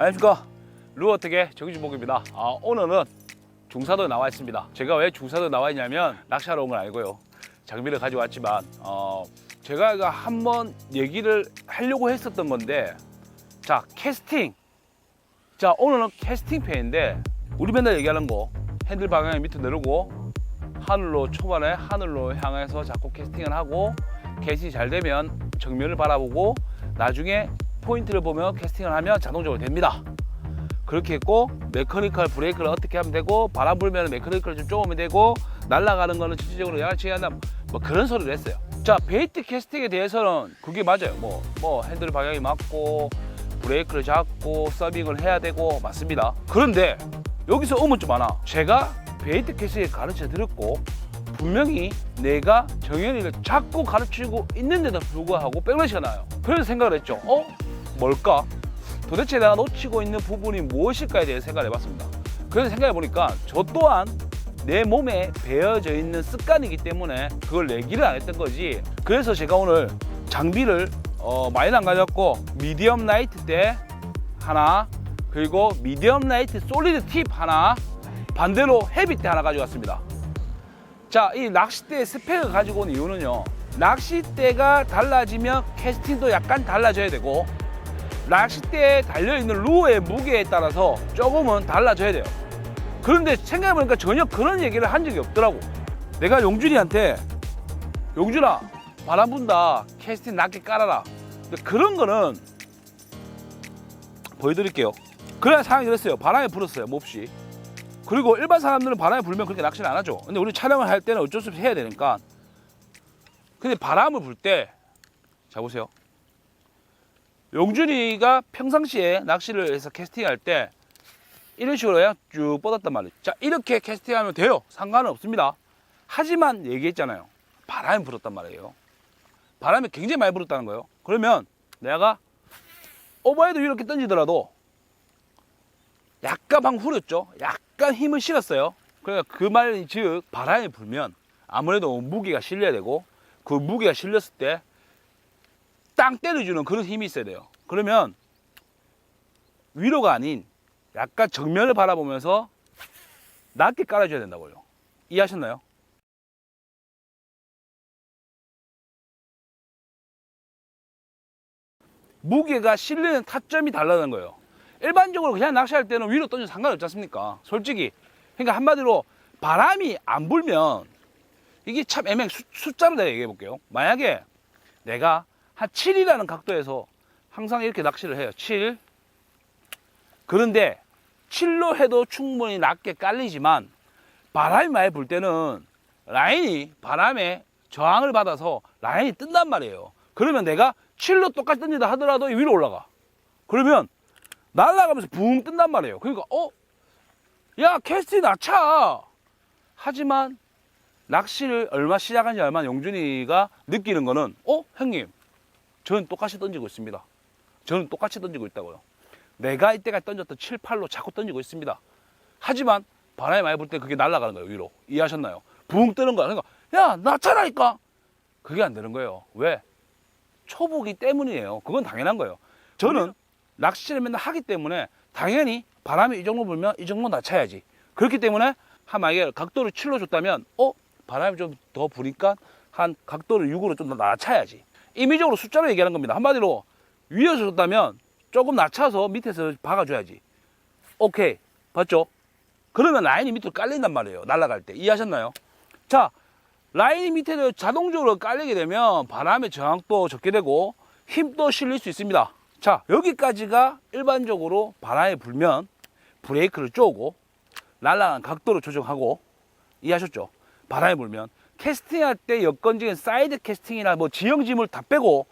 안녕하십니까, 루어택의 정진복입니다. 오늘은 중사도에 나와 있습니다. 제가 왜 중사도에 나와 있냐면 낚시하러 온 건 아니고요, 장비를 가져왔지만 제가 한번 얘기를 하려고 했었던 건데, 자, 캐스팅. 자, 오늘은 캐스팅 편인데, 우리 맨날 얘기하는 거 핸들 방향을 밑으로 내리고 하늘로, 초반에 하늘로 향해서 자꾸 캐스팅을 하고, 캐스팅이 잘 되면 정면을 바라보고 나중에 포인트를 보며 캐스팅을 하면 자동적으로 됩니다. 그렇게 했고, 메커니컬 브레이크를 어떻게 하면 되고, 바람 불면 메커니컬을 좀 조으면 되고, 날아가는 거는 전체적으로 양아치게 한다, 뭐 그런 소리를 했어요. 자, 베이트 캐스팅에 대해서는 그게 맞아요. 뭐 핸들 방향이 맞고 브레이크를 잡고 서빙을 해야 되고 맞습니다. 그런데 여기서 의문점 많아. 제가 베이트 캐스팅을 가르쳐 드렸고 분명히 내가 정현이를 자꾸 가르치고 있는데도 불구하고 백러시가 나요. 그래서 생각을 했죠. 뭘까? 도대체 내가 놓치고 있는 부분이 무엇일까에 대해 생각을 해봤습니다. 그래서 생각해 보니까 저 또한 내 몸에 배어져 있는 습관이기 때문에 그걸 얘기를 안 했던 거지. 그래서 제가 오늘 장비를 많이는 안 가져왔고, 미디엄 라이트 대 하나, 그리고 미디엄 라이트 솔리드 팁 하나, 반대로 헤비 대 하나 가져왔습니다. 자, 이 낚싯대 스펙을 가지고 온 이유는요, 낚싯대가 달라지면 캐스팅도 약간 달라져야 되고, 낚싯대에 달려있는 루어의 무게에 따라서 조금은 달라져야 돼요. 그런데 생각해보니까 전혀 그런 얘기를 한 적이 없더라고. 내가 용준이한테, 용준아, 바람 분다, 캐스팅 낮게 깔아라. 근데 그런 거는 보여드릴게요. 그래야 상황이 그랬어요. 바람에 불었어요, 몹시. 그리고 일반 사람들은 바람에 불면 그렇게 낚시를 안 하죠. 근데 우리 촬영을 할 때는 어쩔 수 없이 해야 되니까. 근데 바람을 불 때, 자 보세요. 용준이가 평상시에 낚시를 해서 캐스팅할 때 이런 식으로 그냥 쭉 뻗었단 말이에요. 자, 이렇게 캐스팅하면 돼요. 상관은 없습니다. 하지만 얘기했잖아요. 바람이 불었단 말이에요. 바람이 굉장히 많이 불었다는 거예요. 그러면 내가 오버헤드 이렇게 던지더라도 약간 방금 후렸죠. 약간 힘을 실었어요. 그러니까 그 말 즉 바람이 불면 아무래도 무게가 실려야 되고, 그 무게가 실렸을 때 땅 때려주는 그런 힘이 있어야 돼요. 그러면 위로가 아닌 약간 정면을 바라보면서 낮게 깔아줘야 된다고요. 이해하셨나요? 무게가 실리는 타점이 달라는 거예요. 일반적으로 그냥 낚시할 때는 위로 던져도 상관없지 않습니까? 솔직히. 그러니까 한마디로 바람이 안 불면 이게 참 애매한 숫자로 내가 얘기해 볼게요. 만약에 내가 한 7이라는 각도에서 항상 이렇게 낚시를 해요. 7. 그런데 7로 해도 충분히 낮게 깔리지만 바람이 많이 불 때는 라인이 바람에 저항을 받아서 라인이 뜬단 말이에요. 그러면 내가 7로 똑같이 던진다 하더라도 위로 올라가. 그러면 날아가면서 붕 뜬단 말이에요. 그러니까 야, 캐스팅 낮춰. 하지만 낚시를 시작한 지 얼마 용준이가 느끼는 거는 형님, 저는 똑같이 던지고 있습니다. 저는 똑같이 던지고 있다고요. 내가 이때까지 던졌던 7, 8로 자꾸 던지고 있습니다. 하지만 바람이 많이 불 때 그게 날아가는 거예요, 위로. 이해하셨나요? 붕 뜨는 거야. 그러니까 야, 낮춰라니까. 그게 안 되는 거예요. 왜? 초보기 때문이에요. 그건 당연한 거예요. 저는 낚시를 맨날 하기 때문에 당연히 바람이 이 정도 불면 이 정도 낮춰야지. 그렇기 때문에 만약에 각도를 7로 줬다면 바람이 좀 더 부니까 한 각도를 6으로 좀 더 낮춰야지. 임의적으로 숫자로 얘기하는 겁니다. 한마디로 위에서 줬다면 조금 낮춰서 밑에서 박아줘야지. 오케이, 봤죠? 그러면 라인이 밑으로 깔린단 말이에요, 날아갈 때. 이해하셨나요? 자, 라인이 밑에 자동적으로 깔리게 되면 바람의 저항도 적게 되고 힘도 실릴 수 있습니다. 자, 여기까지가 일반적으로 바람이 불면 브레이크를 쪼고 날아가는 각도를 조정하고, 이해하셨죠? 바람이 불면 캐스팅할 때 여건적인 사이드 캐스팅이나 지형지물 다 빼고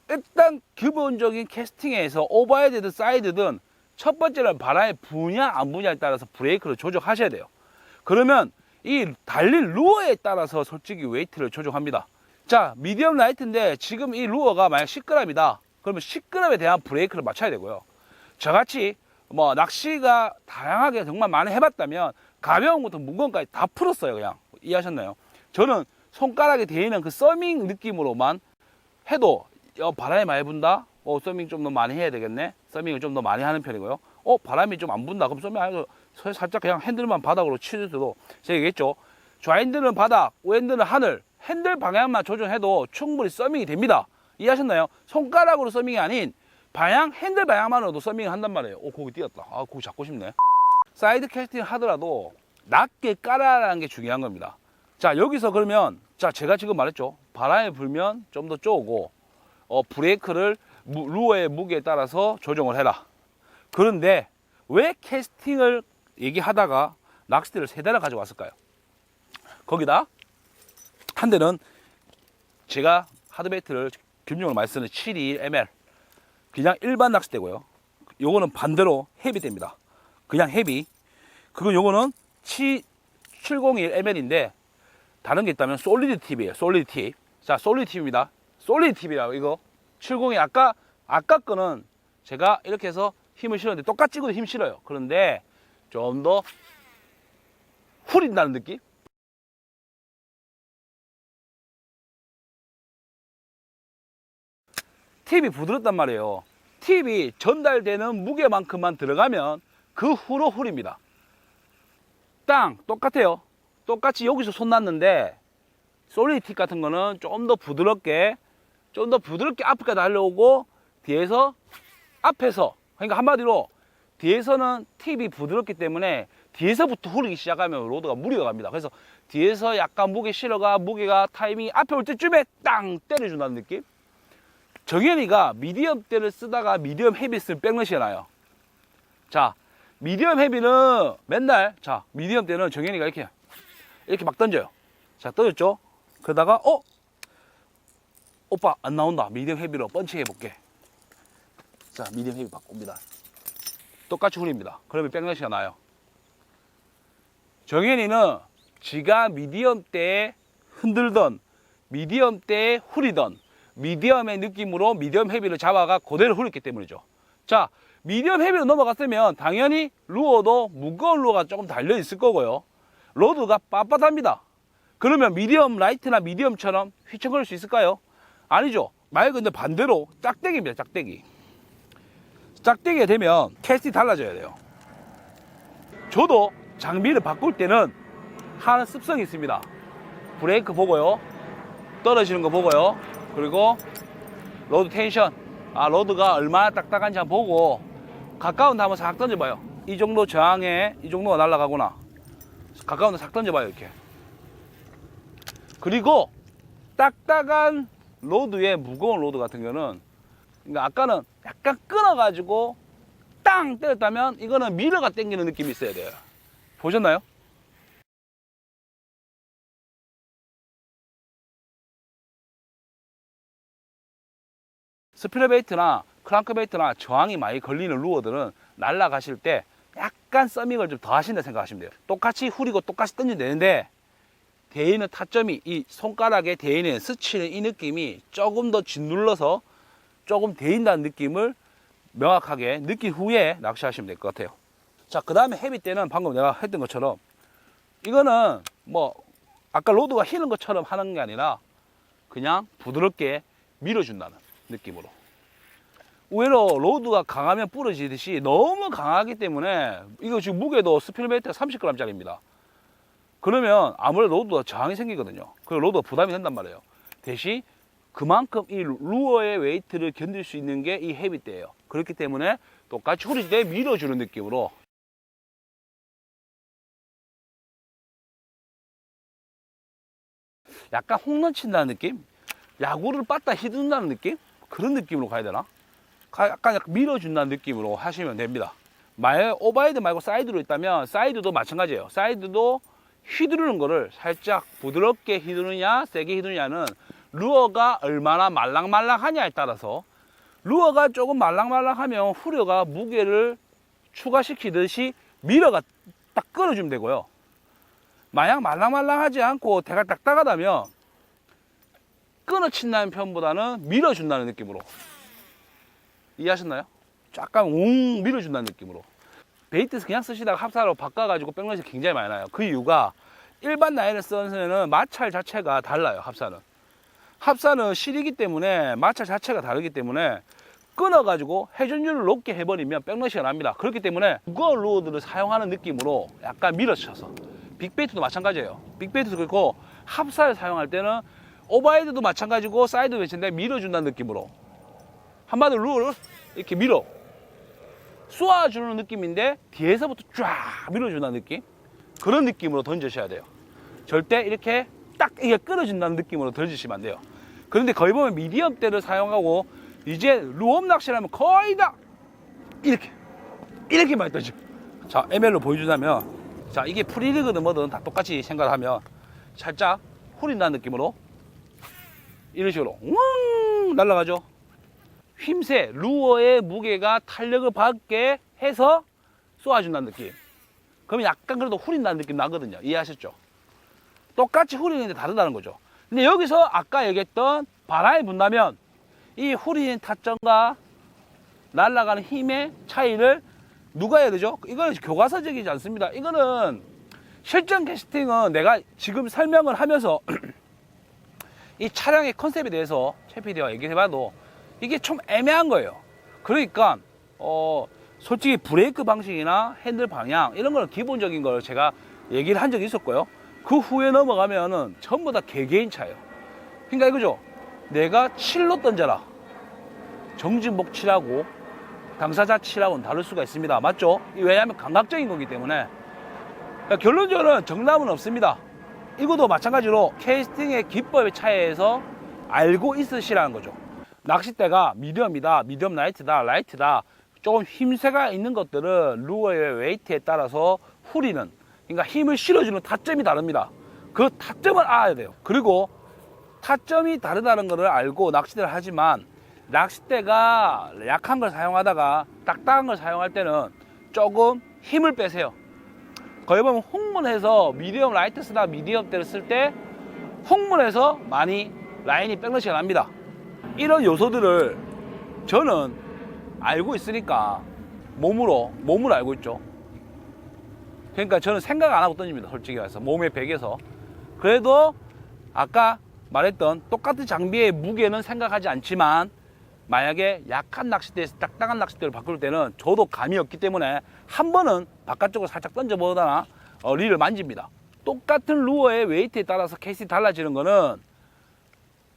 일단 기본적인 캐스팅에서 오버헤드든 사이드든 첫 번째는 바람이 부냐 안 부냐에 따라서 브레이크를 조정하셔야 돼요. 그러면 이 달릴 루어에 따라서 솔직히 웨이트를 조정합니다. 자, 미디엄 라이트인데 지금 이 루어가 만약 10g이다. 그러면 10g에 대한 브레이크를 맞춰야 되고요. 저같이 낚시가 다양하게 정말 많이 해봤다면 가벼운 것부터 무거운 것까지 다 풀었어요, 그냥. 이해하셨나요? 저는 손가락에 대이는 그 서밍 느낌으로만 해도 바람이 많이 분다, 서밍 좀 더 많이 해야 되겠네. 서밍을 좀 더 많이 하는 편이고요. 바람이 좀 안 분다. 그럼 서밍 아니고 살짝 그냥 핸들만 바닥으로 치셔도 제가 얘기했죠. 좌핸들은 바닥, 우핸들은 하늘. 핸들 방향만 조정해도 충분히 서밍이 됩니다. 이해하셨나요? 손가락으로 서밍이 아닌 핸들 방향만으로도 서밍을 한단 말이에요. 고기 띄었다. 고기 잡고 싶네. 사이드 캐스팅 하더라도 낮게 깔아라는 게 중요한 겁니다. 자, 여기서 그러면, 제가 지금 말했죠. 바람이 불면 좀 더 쪼고, 브레이크를 루어의 무게에 따라서 조정을 해라. 그런데 왜 캐스팅을 얘기하다가 낚싯대를 3대를 가져왔을까요? 거기다 한 대는 제가 하드베이트를 금융을 많이 쓰는 721ML 그냥 일반 낚싯대고요. 요거는 반대로 헤비대입니다. 그냥 헤비. 요거는 701ML인데 다른 게 있다면 솔리드 팁이에요. 솔리드 팁. 자, 솔리드 팁입니다. 솔리드 팁이라고 이거 702 아까 거는 제가 이렇게 해서 힘을 실었는데 똑같이 찍어도 힘 실어요. 그런데 좀 더 후린다는 느낌? 팁이 부드럽단 말이에요. 팁이 전달되는 무게만큼만 들어가면 그 후로 후립니다. 똑같아요. 똑같이 여기서 손 놨는데 솔리드 팁 같은 거는 좀 더 부드럽게 앞에까지 달려오고 뒤에서 앞에서 그러니까 한마디로 뒤에서는 팁이 부드럽기 때문에 뒤에서부터 후리기 시작하면 로드가 무리가 갑니다. 그래서 뒤에서 약간 무게 실어가 무게가 타이밍이 앞에 올 때쯤에 땅 때려준다는 느낌? 정현이가 미디엄 대를 쓰다가 미디엄 헤비 쓰면 백러시가 나요. 자, 미디엄 헤비는 맨날 미디엄 대는 정현이가 이렇게 막 던져요. 자, 던졌죠? 그러다가 오빠 안 나온다. 미디엄 헤비로 펀치 해볼게. 자, 미디엄 헤비 바꿉니다. 똑같이 후립니다. 그러면 백러시가 나요. 정현이는 지가 미디엄 때에 흔들던 미디엄 때에 후리던 미디엄의 느낌으로 미디엄 헤비를 잡아가 그대로 후렸기 때문이죠. 자, 미디엄 헤비로 넘어갔으면 당연히 루어도 무거운 루어가 조금 달려 있을 거고요. 로드가 빳빳합니다. 그러면 미디엄 라이트나 미디엄처럼 휘청거릴 수 있을까요? 아니죠. 말 그대로 반대로 짝대기입니다. 짝대기. 짝대기가 되면 캐스팅이 달라져야 돼요. 저도 장비를 바꿀 때는 하는 습성이 있습니다. 브레이크 보고요. 떨어지는 거 보고요. 그리고 로드 텐션, 로드가 얼마나 딱딱한지 한번 보고 가까운 데 한번 싹 던져봐요. 이 정도 저항에 이 정도가 날아가구나. 가까운 데 싹 던져봐요. 이렇게. 그리고 딱딱한 로드에 무거운 로드 같은 경우는 그러니까 아까는 약간 끊어가지고 땅 때렸다면 이거는 미러가 당기는 느낌이 있어야 돼요. 보셨나요? 스피너 베이트나 크랑크 베이트나 저항이 많이 걸리는 루어들은 날아가실 때 약간 서밍을 좀 더 하신다 생각하시면 돼요. 똑같이 후리고 똑같이 던지면 되는데 대이는 타점이 이 손가락에 대이는 스치는 이 느낌이 조금 더 짓눌러서 조금 대인다는 느낌을 명확하게 느낀 후에 낚시하시면 될 것 같아요. 자, 그 다음에 헤비 때는 방금 내가 했던 것처럼 이거는 뭐 아까 로드가 휘는 것처럼 하는 게 아니라 그냥 부드럽게 밀어준다는 느낌으로. 의외로 로드가 강하면 부러지듯이 너무 강하기 때문에 이거 지금 무게도 스피너베이트가 30g 짜리입니다. 그러면 아무래도 로드가 저항이 생기거든요. 그리고 로드가 부담이 된단 말이에요. 대신 그만큼 이 루어의 웨이트를 견딜 수 있는 게 이 헤비대예요. 그렇기 때문에 똑같이 후릴 때 밀어주는 느낌으로 약간 홈런 친다는 느낌? 야구를 빠따 휘둔다는 느낌? 그런 느낌으로 가야 되나? 약간 밀어준다는 느낌으로 하시면 됩니다. 만약에 오버헤드 말고 사이드로 있다면 사이드도 마찬가지예요. 사이드도 휘두르는 거를 살짝 부드럽게 휘두르냐 세게 휘두르냐는 루어가 얼마나 말랑말랑하냐에 따라서 루어가 조금 말랑말랑하면 후려가 무게를 추가시키듯이 밀어가 딱 끌어주면 되고요. 만약 말랑말랑하지 않고 대가 딱딱하다면 끊어친다는 편보다는 밀어준다는 느낌으로. 이해하셨나요? 약간 웅 밀어준다는 느낌으로. 베이트에서 그냥 쓰시다가 합사로 바꿔가지고 백러시 굉장히 많이 나요. 그 이유가 일반 라인을 쓰는 마찰 자체가 달라요. 합사는 실이기 때문에 마찰 자체가 다르기 때문에 끊어가지고 회전율을 높게 해버리면 백러시가 납니다. 그렇기 때문에 무거운 루어들을 사용하는 느낌으로 약간 밀어쳐서, 빅베이트도 마찬가지예요. 빅베이트도 그렇고 합사를 사용할 때는 오버헤드도 마찬가지고 사이드 웨이트인데 밀어준다는 느낌으로, 한마디로 루어를 이렇게 밀어 쏘아주는 느낌인데 뒤에서부터 쫙 밀어준다는 느낌, 그런 느낌으로 던지셔야 돼요. 절대 이렇게 딱 이게 끌어준다는 느낌으로 던지시면 안 돼요. 그런데 거의 보면 미디엄대를 사용하고 이제 루업 낚시를 하면 거의 다 이렇게 많이 던져. 자, ML로 보여주자면, 자, 이게 프리리그든 뭐든 다 똑같이 생각하면 살짝 후린다는 느낌으로 이런 식으로 웅 날아가죠. 힘세, 루어의 무게가 탄력을 받게 해서 쏘아준다는 느낌. 그러면 약간 그래도 후린다는 느낌 나거든요. 이해하셨죠? 똑같이 후리는데 다르다는 거죠. 근데 여기서 아까 얘기했던 바람이 분다면 이 후리는 타점과 날아가는 힘의 차이를 누가 해야 되죠? 이거는 교과서적이지 않습니다. 이거는 실전 캐스팅은 내가 지금 설명을 하면서 이 차량의 컨셉에 대해서 최 PD와 얘기해봐도 이게 좀 애매한 거예요. 그러니까 솔직히 브레이크 방식이나 핸들 방향 이런 거는 기본적인 걸 제가 얘기를 한 적이 있었고요. 그 후에 넘어가면은 전부 다 개개인 차예요. 그러니까 이거죠. 내가 7로 던져라. 정진복 칠하고 당사자 칠하고는 다를 수가 있습니다. 맞죠? 왜냐하면 감각적인 거기 때문에. 그러니까 결론적으로는 정답은 없습니다. 이것도 마찬가지로 캐스팅의 기법의 차이에서 알고 있으시라는 거죠. 낚싯대가 미디엄이다, 미디엄 라이트다, 라이트다, 조금 힘세가 있는 것들은 루어의 웨이트에 따라서 후리는, 그러니까 힘을 실어주는 타점이 다릅니다. 그 타점을 알아야 돼요. 그리고 타점이 다르다는 것을 알고 낚싯대를 하지만 낚싯대가 약한 걸 사용하다가 딱딱한 걸 사용할 때는 조금 힘을 빼세요. 거기 보면 홍문에서 미디엄 라이트 쓰다 미디엄대를 쓸 때 홍문에서 많이 라인이 백러시가 납니다. 이런 요소들을 저는 알고 있으니까 몸을 알고 있죠. 그러니까 저는 생각 안 하고 던집니다. 솔직히 말해서 몸의 벽에서. 그래도 아까 말했던 똑같은 장비의 무게는 생각하지 않지만 만약에 약한 낚싯대에서 딱딱한 낚싯대를 바꿀 때는 저도 감이 없기 때문에 한 번은 바깥쪽으로 살짝 던져보다가 릴을 만집니다. 똑같은 루어의 웨이트에 따라서 캐스팅이 달라지는 거는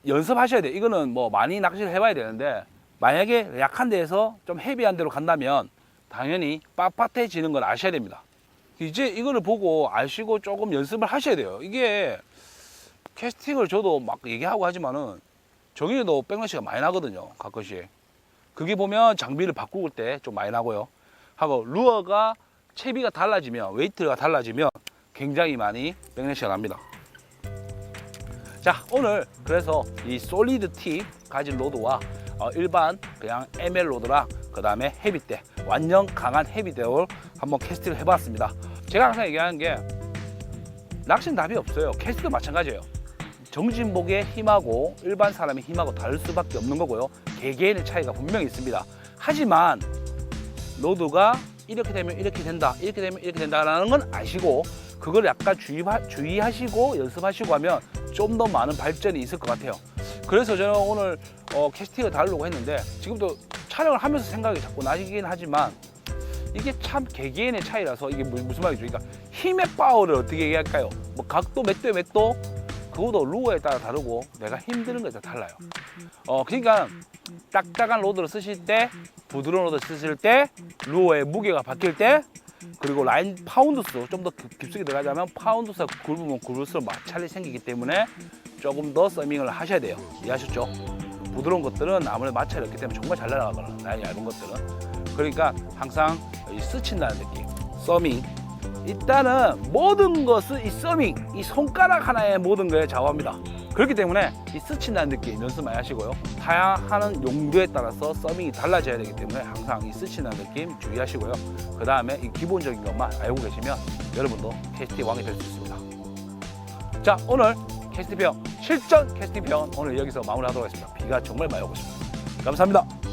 연습하셔야 돼요. 이거는 뭐 많이 낚시를 해봐야 되는데 만약에 약한 데에서 좀 헤비한 데로 간다면 당연히 빳빳해지는 걸 아셔야 됩니다. 이제 이거를 보고 아시고 조금 연습을 하셔야 돼요. 이게 캐스팅을 저도 막 얘기하고 하지만은 정인이도 백러시가 많이 나거든요. 가끔씩. 그게 보면 장비를 바꾸고 때 좀 많이 나고요. 하고 루어가 채비가 달라지면, 웨이트가 달라지면 굉장히 많이 백러시가 납니다. 자, 오늘 그래서 이 솔리드 팁 가진 로드와 일반 그냥 ML 로드랑 그 다음에 헤비대, 완전 강한 헤비대를 한번 캐스팅을 해봤습니다. 제가 항상 얘기하는 게 낚시는 답이 없어요. 캐스팅도 마찬가지예요. 정진복의 힘하고 일반 사람의 힘하고 다를 수밖에 없는 거고요. 개개인의 차이가 분명히 있습니다. 하지만 로드가 이렇게 되면 이렇게 된다, 이렇게 되면 이렇게 된다라는 건 아시고 그걸 약간 주의하시고 연습하시고 하면 좀 더 많은 발전이 있을 것 같아요. 그래서 저는 오늘 캐스팅을 다루려고 했는데 지금도 촬영을 하면서 생각이 자꾸 나긴 하지만 이게 참 개개인의 차이라서 이게 무슨 말이죠? 그러니까 힘의 파워를 어떻게 얘기할까요? 뭐 각도 몇 도 몇 도 그것도 루어에 따라 다르고 내가 힘드는 것에 따라 달라요. 그러니까 딱딱한 로드를 쓰실 때, 부드러운 로드 쓰실 때, 루어의 무게가 바뀔 때, 그리고 라인 파운드 수 좀 더 깊숙이 들어가자면 파운드 수가 굵으면 굵을수록 마찰이 생기기 때문에 조금 더 서밍을 하셔야 돼요. 이해하셨죠? 부드러운 것들은 아무래도 마찰이 없기 때문에 정말 잘 날아가거든요. 라인이 얇은 것들은. 그러니까 항상 스친다는 느낌, 서밍. 일단은 모든 것은 이 서밍, 이 손가락 하나에 모든 거에 좌우합니다. 그렇기 때문에 이 스친다는 느낌 연습 많이 하시고요. 사용하는 용도에 따라서 서밍이 달라져야 되기 때문에 항상 이 스친다는 느낌 주의하시고요. 그 다음에 이 기본적인 것만 알고 계시면 여러분도 캐스팅 왕이 될 수 있습니다. 자, 오늘 캐스팅 편, 실전 캐스팅 편 오늘 여기서 마무리하도록 하겠습니다. 비가 정말 많이 오고 있습니다. 감사합니다.